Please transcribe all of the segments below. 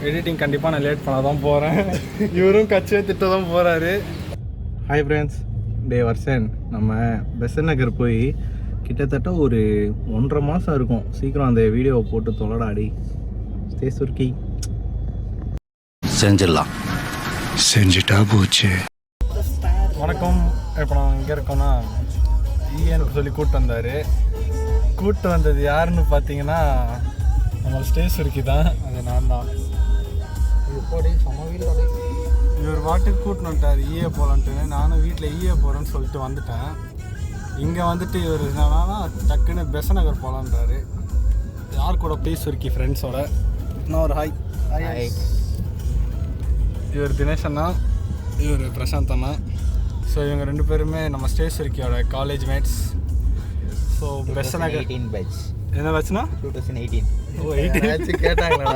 Editing கண்டிப்பாக நான் late பண்ண தான் போகிறேன். இவரும் கட்சியை திட்ட தான் போகிறாரு. ஹாய் ஃப்ரெண்ட்ஸ், டே வர்சன். நம்ம பெசன் நகர் போய் கிட்டத்தட்ட ஒரு 1.5 மாதம் இருக்கும். சீக்கிரம் அந்த வீடியோவை போட்டு தொலைடாடி. ஸ்டே சுர்க்கி. செஞ்சிடலாம். செஞ்சுட்டா போச்சு. வணக்கம். இப்போ நான் இங்கே இருக்கோன்னா ஈஎனுக்கு சொல்லி கூப்பிட்டு வந்தார். கூப்பிட்டு வந்தது யாருன்னு பார்த்தீங்கன்னா நம்ம ஸ்டே சுர்க்கி தான். அது நான் தான். இவர் வாட்டுக்கு கூட்டின்னு வந்துட்டார் ஈஏ போகலான்ட்டு. நானும் வீட்டில் ஈஏ போகிறேன்னு சொல்லிட்டு வந்துட்டேன். இங்கே வந்துட்டு இவர் என்னன்னா டக்குன்னு பெசநகர் போகலான்றாரு. யார் கூட ஸ்டே சுர்க்கி ஃப்ரெண்ட்ஸோட. நான் ஒரு ஹாய். ஹாய். இவர் தினேஷ் அண்ணா, இவர் பிரசாந்த் அண்ணா. ஸோ இவங்க 2 பேருமே நம்ம ஸ்டே சுர்க்கியோட college mates. So Besant Nagar batch. என்ன பேட்ச்னா 2018. ஓ 18 கேட்டாங்களா?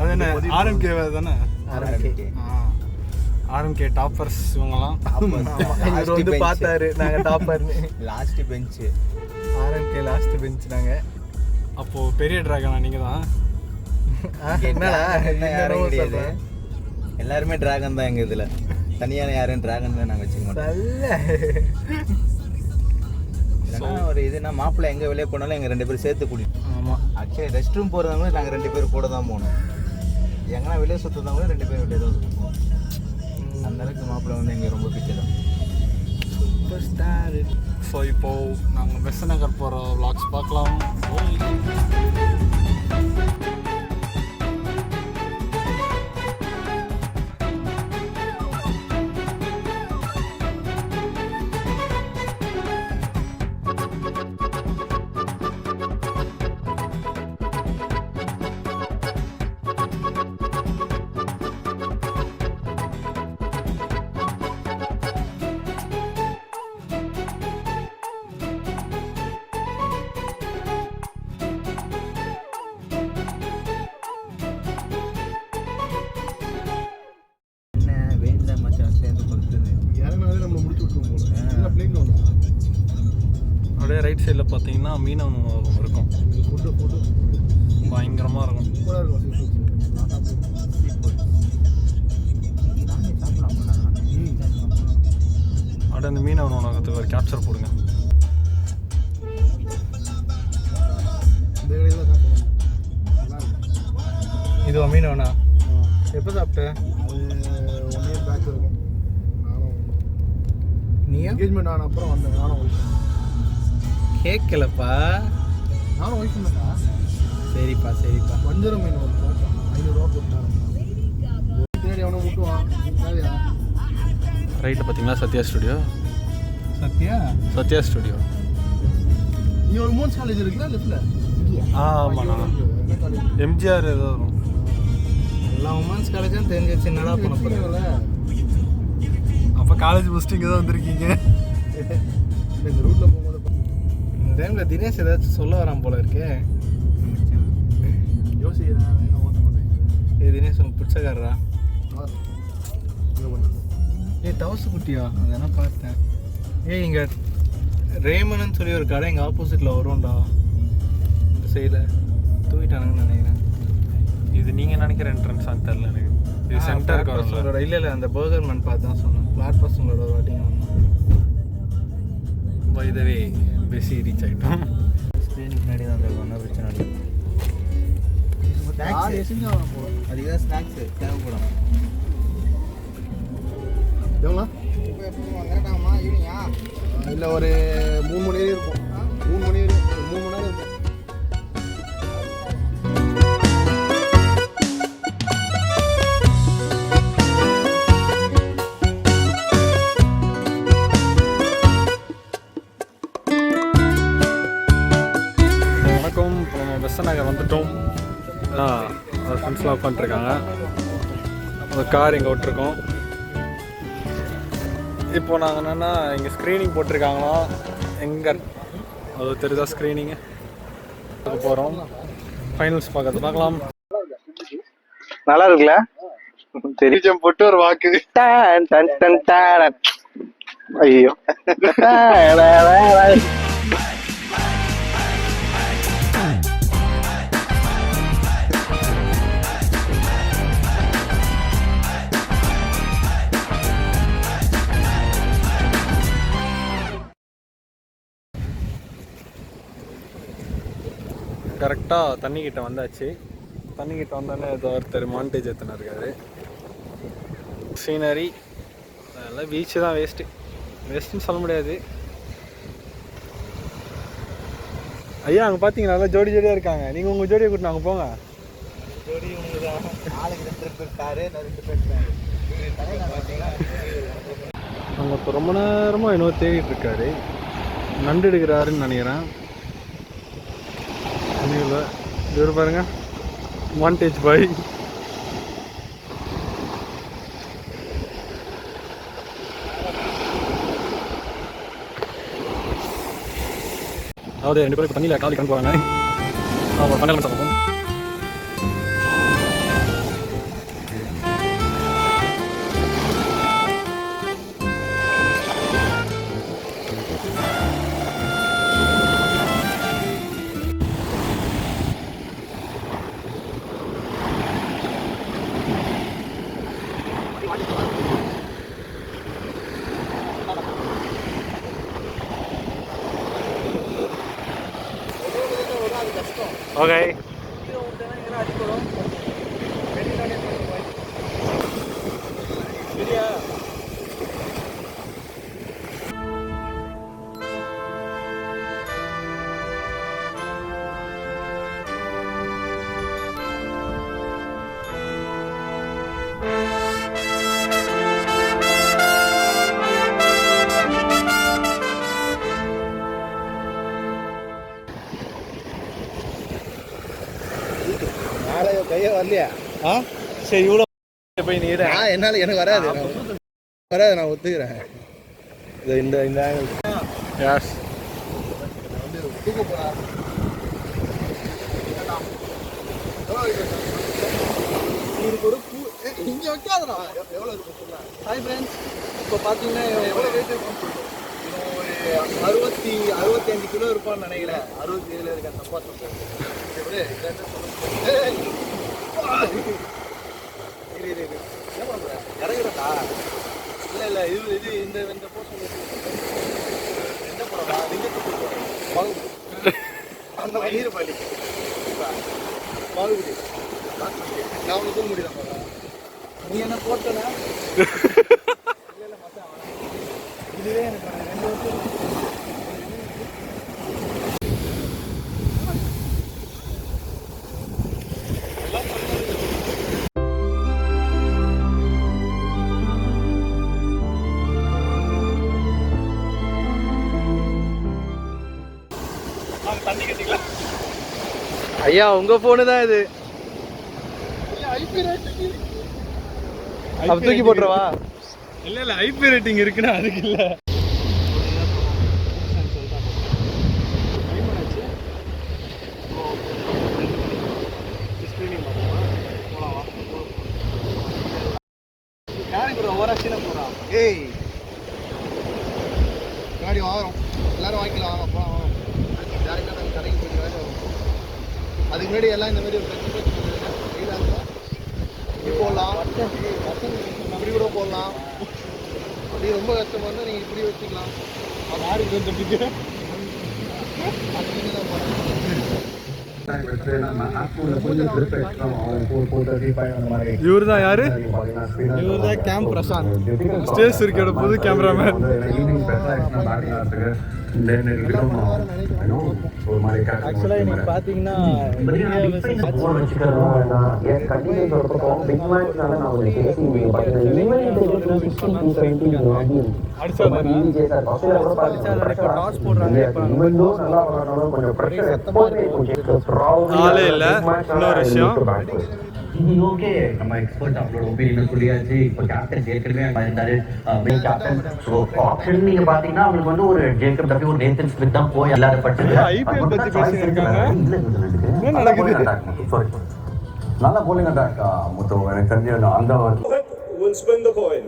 அது என்ன ஆர்எம்கே தானே? ஆர்எம்கே டாப்பர்ஸ் இவங்கலாம். இவர் வந்து பார்த்தாரு நாங்கள் டாப்பர்னு. Last bench RMK last bench நாங்கள். அப்போது பெரிய ட்ராகனா நீங்கள் தான். கிடையாது, எல்லாருமே டிராகன் தான். எங்கள் இதில் தனியான யாரும் டிராகன் தான் நாங்கள் வச்சுக்க மாட்டோம். ஒரு இதுனா மாப்பிள்ளை எங்கே வெளியே போனாலும் எங்கள் 2 பேரும் சேர்த்து கூட்டிட்டு. ஆமாம், ஆக்சுவலி ரெஸ்ட் ரூம் போகிறதாங்களும் நாங்கள் 2 பேரும் கூட தான் போகணும். எங்கன்னா வெளியே சுற்றுறதாங்களும் 2 பேரும் வெளியே தான் சுற்றுவோம். அந்தளவுக்கு மாப்பிள்ளை வந்து எங்கள் ரொம்ப பிடிச்ச தான். Super star. ஸோ இப்போது நாங்கள் பெசநகர் போகிற விளாக்ஸ் பார்க்கலாம். அப்படியே ரைட் சைடில் பார்த்தீங்கன்னா மீனவன் உணவகம் இருக்கும். பயங்கரமாக இருக்கும். அப்படியே அந்த மீனவன் உணவகத்துக்கு ஒரு கேப்சர் போடுங்க. இதுவா மீனவனா? எப்போ சாப்பிட்டேன்? நீ என்கேஜ்மெண்ட் ஆன அப்புறம் வந்தேன். நானும் கேட்கலப்பா. நானும் ஒய்ஃப் பண்ணா. சரிப்பா சரிப்பா. வஞ்சரம் மீன் ஒரு 500 ரூபா போட்டாங்க. பின்னாடி அவனை விட்டுவான். ரைட்டு பார்த்தீங்களா? சத்யா ஸ்டுடியோ. சத்யா ஸ்டுடியோ. நீ ஒரு உமன்ஸ் காலேஜ் இருக்குல்ல லெஃப்ட்ல? ஆமாண்ணா, எம்ஜிஆர் ஏதோ வரும். எல்லா உமன்ஸ் காலேஜும் தெரிஞ்சிச்சு. என்னடா பண்ண போகிறீங்கள? அப்போ காலேஜ் ஃபஸ்ட்டு இங்கே தான் வந்திருக்கீங்க. இந்த ரூட்டில் போகும்போது இந்த டைமில் தினேஷ் ஏதாச்சும் சொல்ல வரான் போல இருக்கே. யோசிக்கிறேன். ஓட்ட மாட்டேன். தினேஷ் உனக்கு பிடிச்சக்காரரா? டவுஸ் குட்டியா? அதை பார்த்தேன். இங்கே ரேமன்னு சொல்லி ஒரு கடை எங்கள் ஆப்போசிட்டில் வரும்டா. இந்த சைடில் தூக்கிட்டானுங்கன்னு நினைக்கிறேன். இது நீங்கள் நினைக்கிற என்ட்ரன்ஸான்னு தெரில எனக்கு. இது சென்டர் பசங்களோட. இல்லை அந்த பர்கர் மேன் பார்த்து தான் சொன்னேன். ஃப்ளாட் பசங்களோட ஒரு வாட்டிங்க வந்தோம். பை த வே பெஸி ரீச் ஆகிட்டோம். ஸ்க்ரீனுக்கு முன்னாடி தான் இருக்கும். ஒன்றும் பிரச்சனை இல்லை. அதுதான் ஸ்நாக்ஸு தேவைப்படும். எவ்வளோ வந்துட்டாமா ஈவினிங்கா? இல்லை ஒரு 3 மணி நேரம் இருக்கும். 3 மணி நேரம் இருக்கும். பெசநகர் வந்துட்டோம். ஒரு ஃப்ரெண்ட்ஸ்லாம் உட்காந்துருக்காங்க. ஒரு கார் இங்கே விட்டுருக்கோம். இப்போ நாங்கள் என்னென்னா இங்கே ஸ்க்ரீனிங் போட்டிருக்காங்களா எங்கே அது தெரியுதா? ஸ்க்ரீனிங்கு போகிறோம். ஃபைனல்ஸ் பார்க்கலாம். நல்லா இருக்குல்ல? தெரியும் போட்டு ஒரு வாக்கு. ஐயோ கரெக்டாக தண்ணிக்கிட்ட வந்தாச்சு. தண்ணிக்கிட்ட வந்தோடனே ஏதோ ஒருத்தர் மாண்டேஜ் எத்தனை இருக்காரு. சீனரி அதெல்லாம் பீச்சு தான் வேஸ்ட்டுன்னு சொல்ல முடியாது. ஐயா அங்கே பார்த்தீங்கன்னா நல்லா ஜோடி ஜோடியாக இருக்காங்க. நீங்கள் உங்கள் ஜோடியை கூட்டிட்டு அங்கே போங்க. ஜோடி உனக்கு தான். ஆளுக்கு 2 பேர் காரு, நான் 2 பேர் காரு. அங்கே இப்போ ரொம்ப நேரமாக இன்னும் தேடிட்டு இருக்காரு. நண்டு எடுக்கிறாருன்னு நினைக்கிறேன். இவர் பாருங்க மாண்டேஜ் பாய். அதாவது 2 பேரும் இப்போ தண்ணியில் காலி கணக்கு போகிறாங்க. அவங்க பண்ணலாம் சாப்பிடுவோம். ஓகே கையே வரலையா? சரி இவ்வளோ போய் நீர் என்னால் எனக்கு வராது. நான் ஒத்துக்கிறேன். இந்த ஆங்கிள் யாஸ் தூக்க போறா. ஒரு பூ இங்கே வைக்காதடா. எவ்வளோ இருக்கும் சொல்ல. ஹாய் ஃப்ரெண்ட்ஸ், இப்போ பார்த்தீங்கன்னா எவ்வளோ வெயிட் இருக்கும்? ஒரு 65 கிலோ இருப்பான்னு நினைக்கிறேன். 67 இருக்கேன். தப்பா சொல்றேன். இறங்குறா? இல்லை இது இந்த போர்ஷன் என்ன போறா? அந்த நீர் பள்ளி பாகுபடி நான் உனக்கு தூங்க முடியல போறா. நீ என்ன போட்டனா? இல்லை மச்சான், இதுவே எனக்கு 2 வருஷம். ஐயா உங்க போனு தான் இது. அப்ப தூக்கி போட்டுறவா? இல்ல ஐபி ரேட்டிங் இருக்குன்னா அதுக்கு இல்ல. ஏய் காடி வாங்குறோம், எல்லாரும் வாங்கிக்கலாம். வாங்க போகலாம். டேரெக்டாக நாங்கள் கடைக்கு போய்க்கலாம். அதுக்கு முன்னாடி எல்லாம் இந்த மாதிரி இப்படி போடலாம், இப்படி கூட போடலாம். அப்படி ரொம்ப கஷ்டமாக இருந்தால் நீங்கள் இப்படி வச்சுக்கலாம். இவர் தான் யாரு? இவர் தான் கேம் பிரசாந்த், ஸ்டேஜ் இருக்கையோட புது கேமராமேன். ஆக்சுவலாக இன்னைக்கு பார்த்தீங்கன்னா ஆளே இல்லை. இன்னொரு விஷயம், இது ஓகே, நம்ம எக்ஸ்பர்ட் அவங்களோட ஒப்பீனியன் சொல்லியாச்சு. இப்போ கேப்டன் ஏற்கனவே இருந்தாரு மெயின் கேப்டன். ஸோ ஆப்ஷன் நீங்க பாத்தீங்கன்னா அவங்களுக்கு வந்து ஒரு ஜேக்கப் தப்பி ஒரு நேத்தன் ஸ்மித் தான் போய் எல்லாரும் பட்டு ஐபிஎல் பத்தி பேசியிருக்காங்க. என்ன நடக்குது? சாரி, நல்ல போலிங் அட்டாக் முத்து. எனக்கு தெரிஞ்ச அந்த will spin the coin.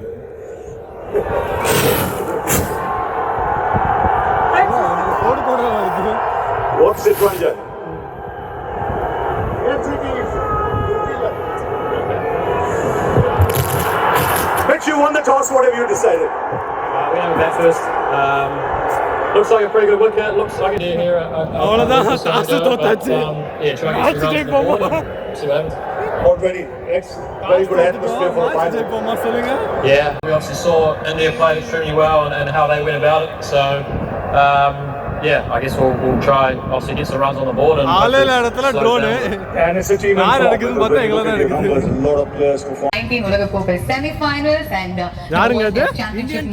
What's it, Ranjan? Mitch, you won the toss. What have you decided? We have to bet first. Looks like a pretty good wicket. Looks like it here. அவ்வளவுதான் காசு தோத்தாச்சு Yeah, try and get some runs on the board and see what happens. Already, very good atmosphere for the final. போமா சொல்லுங்க. Yeah, we obviously saw India played extremely well and how they went about it. So, yeah, I guess we'll try obviously get some runs on the board and ஆளேல இடத்துல drone. And it's a team in யார் form. எடுக்குதுன்னு பார்த்தா எங்களை தான் எடுக்குது. There's a lot of players who 19 உலக கோப்பை semi-finals and யாருங்க அது? இந்தியன்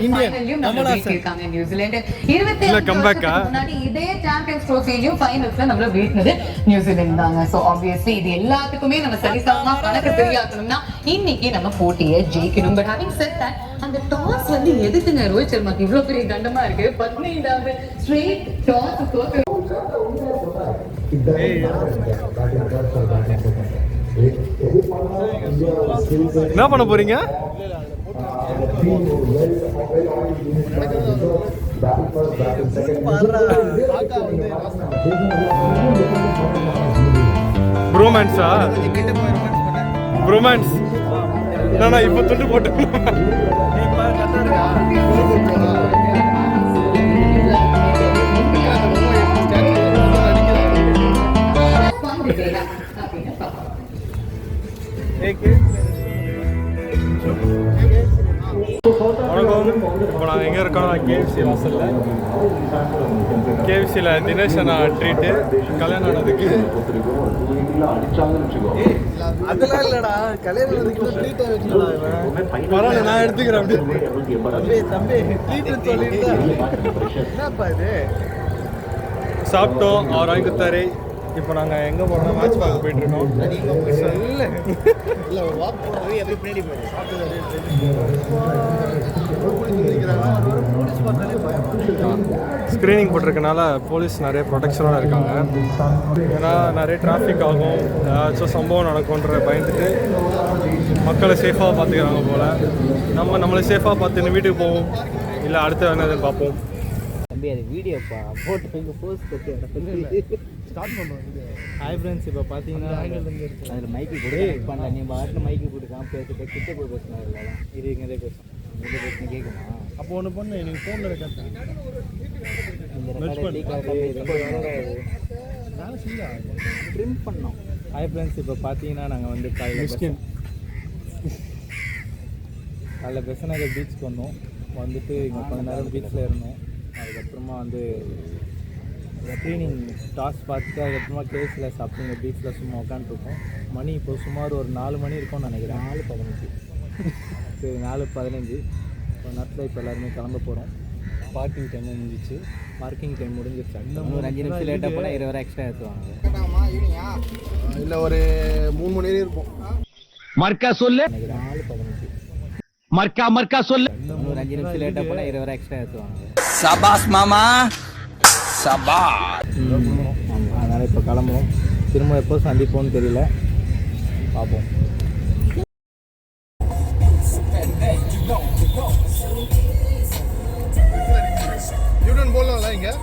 இந்தியன் நம்மள இருக்காங்க நியூசிலாந்து 27 முன்னாடி இதே சாம்பியன்ஸ் ட்ரோஃபிலையும் ஃபைனல்ஸ்ல நம்மள வீட்னது நியூசிலாந்து தாங்க. சோ ஆப்வியஸ்லி இது எல்லாத்துக்குமே நம்ம சரிசமமா கணக்கு சரியாக்கணும்னா இன்னைக்கு நம்ம போட்டியை ஜெயிக்கணும். பட் ஹேவிங் செட் தட் அந்த டாஸ் வந்து எதுக்குங்க ரோஹித் சர்மாக்கு இவ்வளவு பெரிய தண்டமா இருக்கு? 15வது ஸ்ட்ரெயிட் டாஸ் தோத்து என்ன பண்ண போறீங்க? ப்ரோமான்ஸா? ப்ரோமான்ஸ் என்னண்ணா இப்போ துண்டு போட்டு வணக்கம். இப்போ நாங்கள் எங்கே இருக்கோம்னா கேஎஃப்சி வாசலில். கேஎஃப்சியில் தினேஷ் அண்ணா ட்ரீட்டு கல்யாணம் ஆனதுக்கு. அதெல்லாம் இல்லைடா, கல்யாணம் ஆனதுக்கு ட்ரீட்டை வச்சுடா. பரவாயில்ல, நான் எடுத்துக்கிறேன். அப்படியே தம்பி ட்ரீட்டு சொல்லிட்டு என்னப்பா இது சாப்பிட்டோம். அவர் வாங்கி கொடுத்தாரு. இப்போ நாங்கள் எங்கே போகிறோம்? மேட்ச் பார்க்க போயிட்டுருக்கோம். இல்லை வாக் போகிறது எப்படி பின்னாடி ஸ்க்ரீனிங் போட்டிருக்கனால போலீஸ் நிறைய ப்ரொடெக்ஷனோட இருக்காங்க. ஏன்னா நிறைய டிராஃபிக் ஆகும், ஏதாச்சும் சம்பவம் நடக்கும்ன்ற பயந்துட்டு மக்களை சேஃபாக பார்த்துக்கிறாங்க போல். நம்மளை சேஃபாக பார்த்துன்னு வீட்டுக்கு போவோம், இல்லை அடுத்த என்னதுன்னு பார்ப்போம். தம்பி அது வீடியோப்பா போட்டு போஸ்ட் கட்டி ஸ்டார்ட் பண்ணுறோம். ஹாய் ஃப்ரெண்ட்ஸ், இப்போ பார்த்தீங்கன்னா அதில் மைக்கு கூட பண்ணல. நீ பாட்டில் மைக்கு கொடுக்காம பேசிட்டு கிட்ட போய் பேசினா இல்லைலாம் இது இங்கே பேசும். இங்கே பேசினா கேட்குமா? அப்போ ஒன்று பண்ணு, நீங்கள் ஃபோனில் ரெக்கார்ட் ட்ரிம் பண்ணோம். ஹாய் ஃப்ரெண்ட்ஸ், இப்போ பார்த்தீங்கன்னா நாங்கள் வந்து காலைல பெசநகர் பீச்சுக்கு வந்தோம். வந்துட்டு இங்கே கொஞ்ச நேரம் பீச்சில் இருந்தோம். அதுக்கப்புறமா வந்து க்ளீனிங் டாஸ் பார்த்துட்டு அதுக்கப்புறமா கேஸில் சாப்பிட்டு இங்கே பீச்சில் சும்மா உட்காந்துருக்கோம். மணி இப்போ சுமார் ஒரு 4 மணி இருக்கும்னு நினைக்கிறேன். 4:15. சரி, 4:15. இப்போ நேரத்தில் இப்போ எல்லாருமே கிளம்ப போகிறோம். பார்க்கிங் டைமும் முடிஞ்சிச்சு. பார்க்கிங் டைம் முடிஞ்சிருச்சு. இன்னும் ஒரு 5 நிமிஷம் லேட்டாக போனால் 20 ரூபா எக்ஸ்ட்ரா ஏற்றுவாங்க. இல்லை ஒரு 3 மணி நேரம் இருப்போம். மர்க்கா சொல்லு. 4:15. மர்க்கா சொல்லு. இன்னும் ஒரு 5 நிமிஷம் லேட்டாக போனால் 20 ரூபா எக்ஸ்ட்ரா ஏற்றுவாங்க. சபாஸ் மாமா சபா. அதனால் இப்போ கிளம்புறோம். திரும்ப எப்போ சந்திப்போம்னு தெரியல, பார்ப்போம். யூடன் போடலாம்ல இங்கே?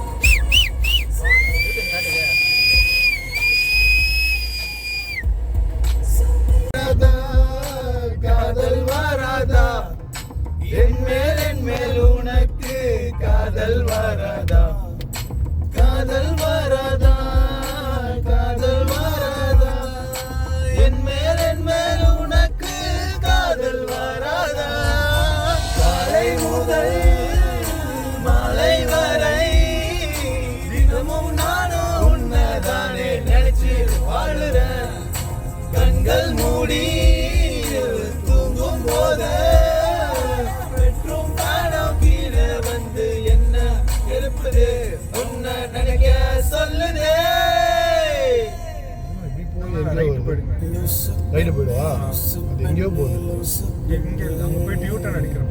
காதல் வராதா என் மேல் உனக்கு காதல் வராதா? காதல் வராதா, காதல் வராதா என் மேல் உனக்கு காதல் வராதா? காலை முதல் மாலை வரை தினமும் நானும் உன்னதானே நினைச்சு வாழுறேன். கண்கள் மூடி தூங்கும் போது பெட்ரூம் காணோம் கீழே வந்து என்ன எழுப்புது உன்னை நினைக்க சொல்லுதே. ரைடு போயிடுவா, அது எங்கேயோ போகுது. அங்கே போயிட்டு யூட்டன் அடிக்கிறோம்.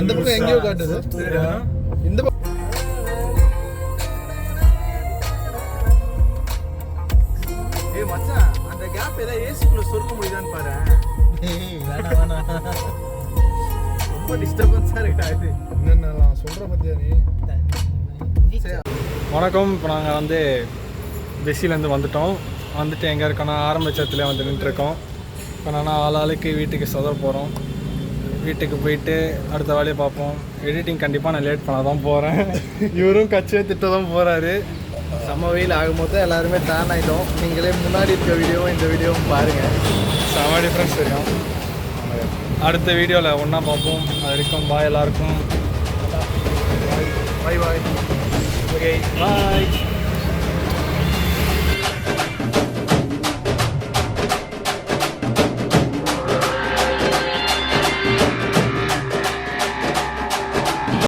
இந்த பக்கம் எங்கேயோ காட்டுது. இந்த பக்கம் மச்சான் அந்த கேப் ஏதாவது ஏசிக்குள்ள சொருக்க முடியுதான்னு பாரு. ரொம்ப டிஸ்டர்பன்ஸாக இருக்கா இது? என்னென்ன நான் சொல்கிற பற்றியா நீ? வணக்கம். இப்போ நாங்கள் வந்து பெஸ்ஸிலேருந்து வந்துட்டு எங்கே இருக்கோன்னா ஆரம்பிச்சத்துலேயே வந்து நின்றுருக்கோம். இப்போ நான் ஆளுக்கு வீட்டுக்கு சொத போகிறோம். வீட்டுக்கு போயிட்டு அடுத்த வேலையை பார்ப்போம். எடிட்டிங் கண்டிப்பாக நான் லேட் பண்ண தான் போகிறேன். இவரும் கட்சியை திட்ட தான் போகிறாரு. செம்ம வெயில் ஆகும்போது எல்லாருமே டேன் ஆகிட்டோம். நீங்களே முன்னாடி இருக்க வீடியோவும் இந்த வீடியோவும் பாருங்கள், செம்ம டிஃப்ரென்ஸ் தெரியும். அடுத்த வீடியோவில் ஒன்றா பார்ப்போம். அது வரைக்கும் பாய் எல்லாருக்கும். Bye bye. ஓகே பாய்.